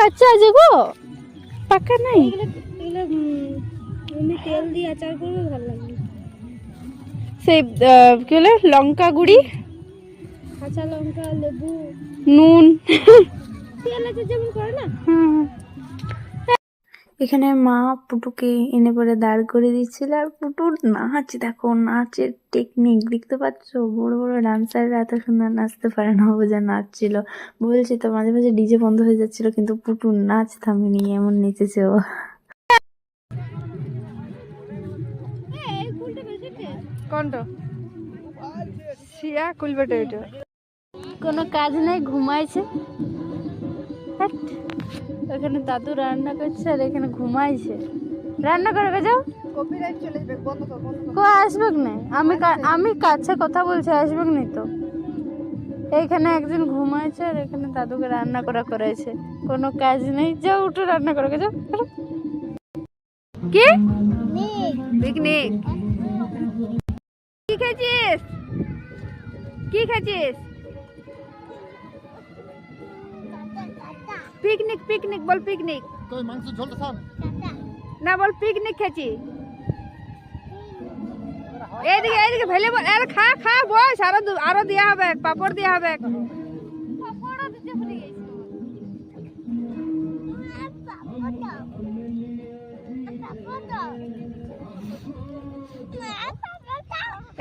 কাঁচা আছে গো, পাকা নাই। তেল দিয়ে আচার করবে, ভালো লাগবে। সেই কি বলে লঙ্কা গুঁড়ি, কাঁচা লঙ্কা, লেবু, নুন, তেল আছে যেমন করে না। এখানে মা পুটুকে এনে পরে দাঁড় করে দিচ্ছিল, আর পুটুর নাচ দেখো, নাচের টেকনিক দেখতে পাচ্ছ। বড় বড় ডান্সাররা এত সুন্দর নাচতে পারে না, ও যা নাচছিল। বলছি তো মাঝে মাঝে ডিজে বন্ধ হয়ে যাচ্ছিল, কিন্তু পুটুর নাচ থামেনি, এমন নেচেছে ও। কোনটা শিয়া কুলবেটা? এটা কোনো কাজ নেই, ঘুমাইছে। ওখানে দাদু রান্না করছে আর এখানে ঘুমাইছে। রান্না করে যাও, কপিরাইট চলে যাবে, বন্ধ কর, বন্ধ কর। কো আসবে না, আমি কাছে কথা বলছি, আসবে না তো। এইখানে একজন ঘুমাইছে আর এখানে দাদুকে রান্না করা করেছে। কোনো কাজ নেই, যাও উঠো রান্না করে যাও। কি পিকনিক? কি খেয়েছিস? কি খেয়েছিস? পিকনিক, পিকনিক বল, পিকনিক। কই মাংস ঝোল খান না, বল পিকনিক খেয়েছি। এইদিকে এইদিকে ভেলে বল, আরে খা খা বস, আরো দেওয়া হবে, পাপড় দেওয়া হবে।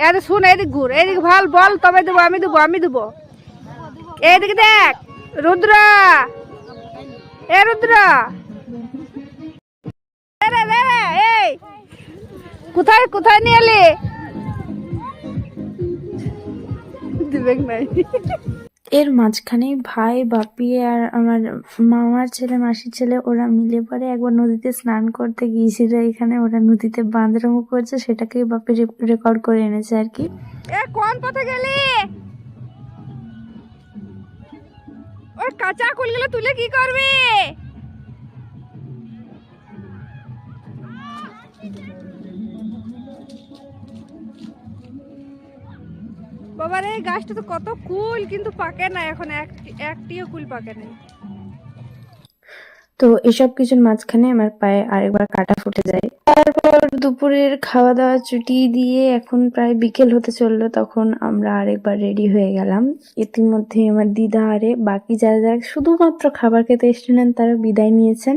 এর শুন, এদিক ঘুর, এদিক ভাল বল, তবে দেবো, আমি দেবো, আমি দেবো। এইদিকে দেখ রুদ্র, এ রুদ্র, এই কোথায় কোথায় নিয়ে এলি? দিবেক নাই। এর মাঝখানে ভাই, বাপি আর আমার মামার ছেলে, মাসির ছেলে, ওরা মিলে পরে একবার নদীতে স্নান করতে গিয়েছিল। এখানে ওরা নদীতে বাঁদরামো করছে, সেটাকে বাপি রেকর্ড করে এনেছে আর কি। এ কোন পথে গেলি? ওই কাঁচা কুলগুলো তুলে কি করবি? বাবার এই গাছটা তো কত কুল, কিন্তু পাকে না এখন, একটিও কুল পাকে নাই। তো এসব কিছুর মাঝখানে আমার পায়ে আরেকবার কাটা ফুটে যায়। তারপর দুপুরের খাওয়া দাওয়া ছুটি দিয়ে এখন প্রায় বিকেল হতে চললো, তখন আমরা আরেকবার রেডি হয়ে গেলাম। ইতিমধ্যে আমার দিদা আরে বাকি যারা যারা শুধুমাত্র খাবার খেতে এসেছিলেন তারা বিদায় নিয়েছেন।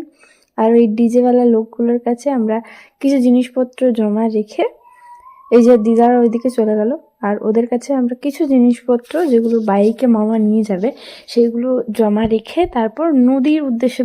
আর ওই ডিজেওয়ালা লোকগুলোর কাছে আমরা কিছু জিনিসপত্র জমা রেখে এই যে দিদারা ওইদিকে চলে গেল, আর ওদের কাছে আমরা কিছু জিনিসপত্র যেগুলো বাইকে মামা নিয়ে যাবে সেগুলো জমা রেখে তারপর নদীর উদ্দেশ্যে